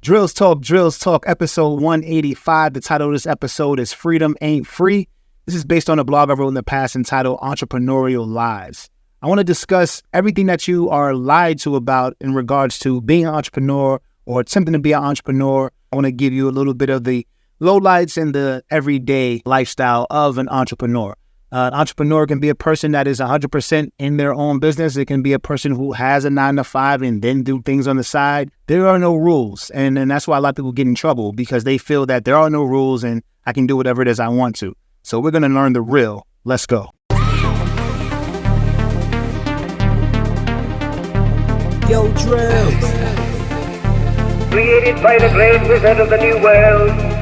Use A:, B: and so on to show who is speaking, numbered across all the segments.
A: Drills Talk, episode 185. The title of this episode is Freedom Ain't Free. This is based on a blog I wrote in the past entitled Entrepreneurial Lies. I want to discuss everything that you are lied to about in regards to being an entrepreneur or attempting to be an entrepreneur. I want to give you a little bit of the lowlights and the everyday lifestyle of an entrepreneur. An entrepreneur can be a person that is 100% in their own business. It can be a person who has a 9-to-5 and then do things on the side. There are no rules. And that's why a lot of people get in trouble, because they feel that there are no rules and I can do whatever it is I want to. So we're going to learn the real. Let's go.
B: Yo, Drills.
C: Created by the great wizard of the new world.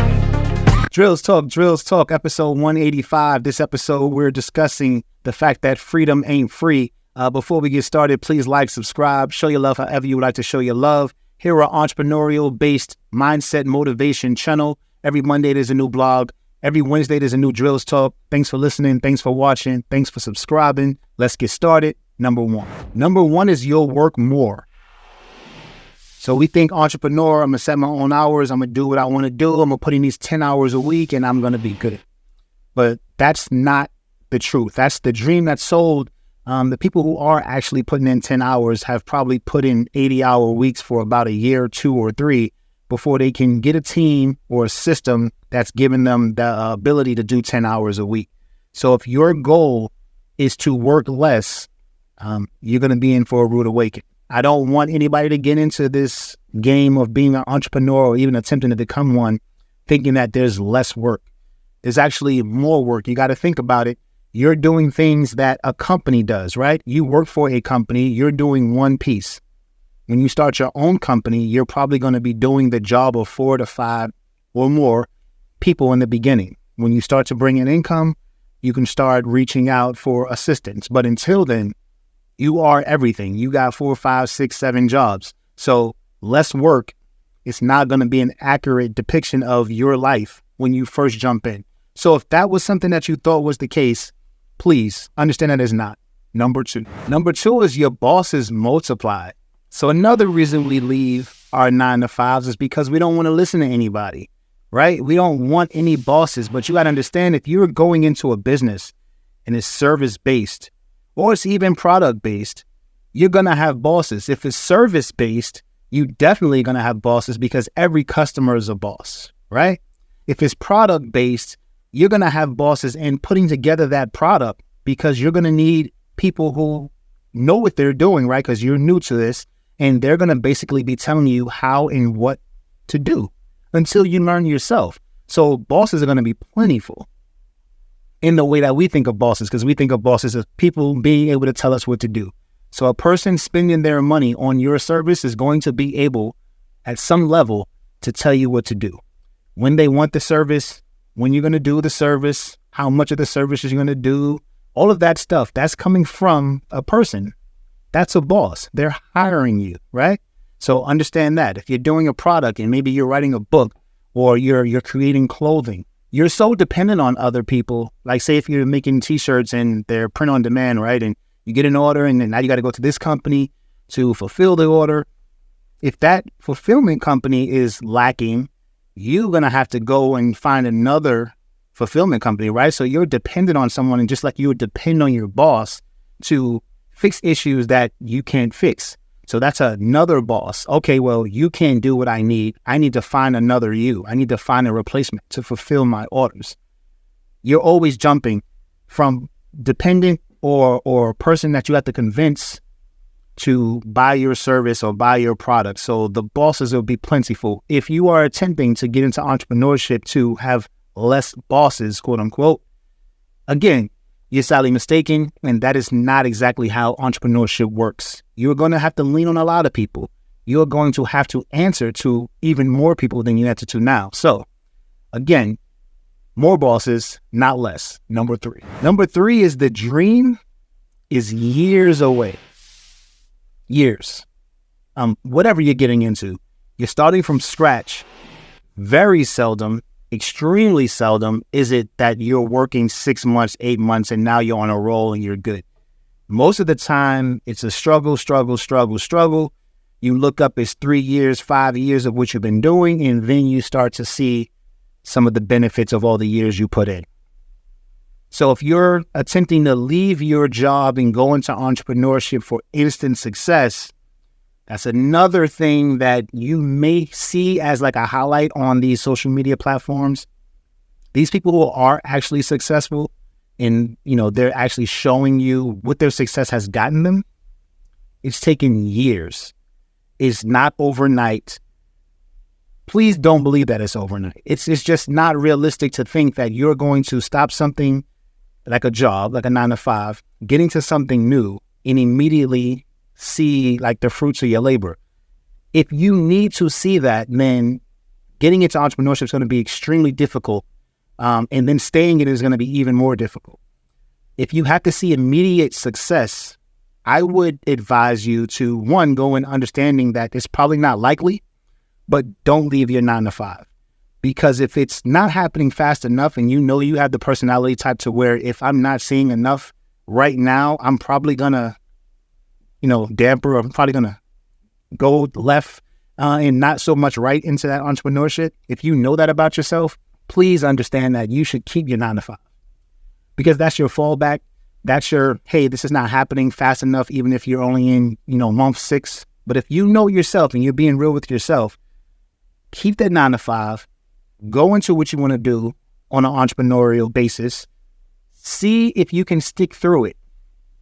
A: Drills Talk, episode 185. This episode, we're discussing the fact that freedom ain't free. Before we get started, please like, subscribe, show your love however you would like to show your love. Here are entrepreneurial-based mindset motivation channel. Every Monday, there's a new blog. Every Wednesday, there's a new Drills Talk. Thanks for listening. Thanks for watching. Thanks for subscribing. Let's get started. Number one is you'll work more. So we think entrepreneur, I'm going to set my own hours. I'm going to do what I want to do. I'm going to put in these 10 hours a week and I'm going to be good. But that's not the truth. That's the dream that's sold. The people who are actually putting in 10 hours have probably put in 80-hour weeks for about a year, 2 or 3 before they can get a team or a system that's giving them the ability to do 10 hours a week. So if your goal is to work less, you're going to be in for a rude awakening. I don't want anybody to get into this game of being an entrepreneur or even attempting to become one thinking that there's less work. There's actually more work. You got to think about it. You're doing things that a company does, right? You work for a company. You're doing one piece. When you start your own company, you're probably going to be doing the job of 4 to 5 or more people in the beginning. When you start to bring in income, you can start reaching out for assistance. But until then, you are everything. You got 4, 5, 6, 7 jobs. So less work is not going to be an accurate depiction of your life when you first jump in. So if that was something that you thought was the case, please understand that it's not. Number two is your bosses multiply. So another reason we leave our 9-to-5s is because we don't want to listen to anybody, right? We don't want any bosses, but you got to understand, if you're going into a business and it's service-based, or it's even product-based, you're going to have bosses. If it's service-based, you definitely going to have bosses because every customer is a boss, right? If it's product-based, you're going to have bosses in putting together that product because you're going to need people who know what they're doing, right? Because you're new to this, and they're going to basically be telling you how and what to do until you learn yourself. So bosses are going to be plentiful in the way that we think of bosses, because we think of bosses as people being able to tell us what to do. So a person spending their money on your service is going to be able, at some level, to tell you what to do. When they want the service, when you're going to do the service, how much of the service you're going to do, all of that stuff, that's coming from a person. That's a boss. They're hiring you, right? So understand that. If you're doing a product and maybe you're writing a book or you're creating clothing, you're so dependent on other people. Like, say if you're making t-shirts and they're print on demand, right? And you get an order and then now you got to go to this company to fulfill the order. If that fulfillment company is lacking, you're going to have to go and find another fulfillment company, right? So you're dependent on someone, and just like you would depend on your boss to fix issues that you can't fix. So that's another boss. Okay, well, you can't do what I need. I need to find another you. I need to find a replacement to fulfill my orders. You're always jumping from dependent or person that you have to convince to buy your service or buy your product. So the bosses will be plentiful. If you are attempting to get into entrepreneurship to have less bosses, quote unquote, again, you're sadly mistaken, and that is not exactly how entrepreneurship works. You're going to have to lean on a lot of people. You're going to have to answer to even more people than you answer to now. So, again, more bosses, not less. Number three is the dream is years away. Years. Whatever you're getting into, you're starting from scratch. Very seldom, extremely seldom is it that you're working 6 months, 8 months, and now you're on a roll and you're good. Most of the time, it's a struggle. You look up it's 3 years, 5 years of what you've been doing, and then you start to see some of the benefits of all the years you put in. So if you're attempting to leave your job and go into entrepreneurship for instant success, that's another thing that you may see as like a highlight on these social media platforms. These people who are actually successful and, they're actually showing you what their success has gotten them. It's taken years. It's not overnight. Please don't believe that it's overnight. It's just not realistic to think that you're going to stop something like a job, like a 9-to-5, get into something new and immediately see like the fruits of your labor. If you need to see that, then getting into entrepreneurship is going to be extremely difficult. And then staying in it is going to be even more difficult. If you have to see immediate success, I would advise you to, one, go in understanding that it's probably not likely, but don't leave your 9-to-5. Because if it's not happening fast enough and you have the personality type to where if I'm not seeing enough right now, I'm probably going to, damper, or I'm probably going to go left and not so much right into that entrepreneurship. If you know that about yourself, please understand that you should keep your 9-to-5 because that's your fallback. That's your, hey, this is not happening fast enough, even if you're only in, month 6. But if you know yourself and you're being real with yourself, keep that 9-to-5, go into what you want to do on an entrepreneurial basis. See if you can stick through it.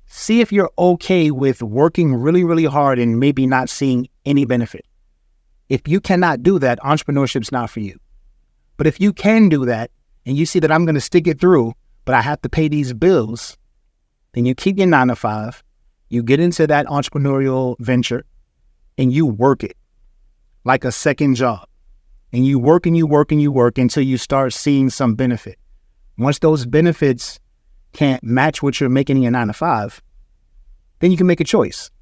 A: See if you're okay with working really, really hard and maybe not seeing any benefit. If you cannot do that, entrepreneurship's not for you. But if you can do that and you see that I'm going to stick it through, but I have to pay these bills, then you keep your 9-to-5, you get into that entrepreneurial venture and you work it like a second job. And you work and you work and you work until you start seeing some benefit. Once those benefits can't match what you're making in your 9-to-5, then you can make a choice.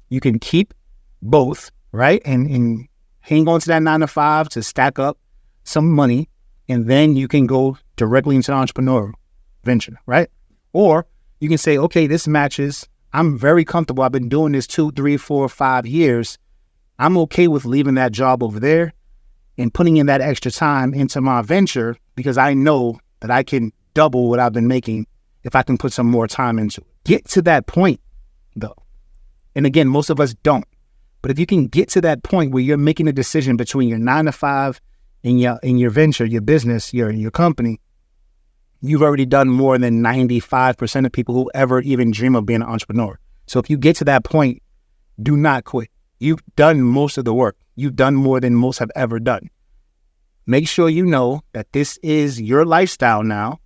A: You can keep both, right? And hang on to that 9-to-5 to stack up some money, and then you can go directly into the entrepreneurial venture, right? Or you can say, okay, this matches. I'm very comfortable. I've been doing this 2, 3, 4, 5 years. I'm okay with leaving that job over there and putting in that extra time into my venture because I know that I can double what I've been making if I can put some more time into it. Get to that point, though. And again, most of us don't. But if you can get to that point where you're making a decision between your 9-to-5 and your venture, your business, your company, you've already done more than 95% of people who ever even dream of being an entrepreneur. So if you get to that point, do not quit. You've done most of the work. You've done more than most have ever done. Make sure you know that this is your lifestyle now.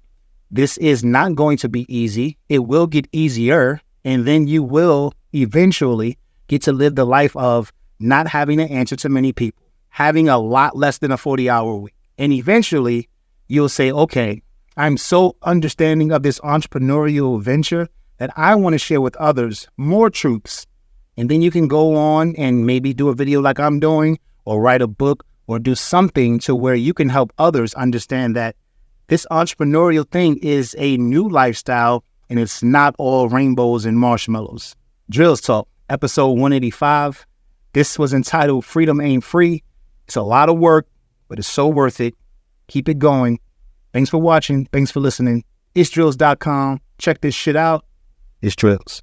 A: This is not going to be easy. It will get easier, and then you will eventually get to live the life of not having to answer to many people, having a lot less than a 40-hour week. And eventually, you'll say, okay, I'm so understanding of this entrepreneurial venture that I want to share with others more truths. And then you can go on and maybe do a video like I'm doing, or write a book, or do something to where you can help others understand that this entrepreneurial thing is a new lifestyle and it's not all rainbows and marshmallows. Drills Talk, episode 185. This was entitled Freedom Ain't Free. It's a lot of work, but it's so worth it. Keep it going. Thanks for watching. Thanks for listening. It's drills.com. Check this shit out. It's Drills.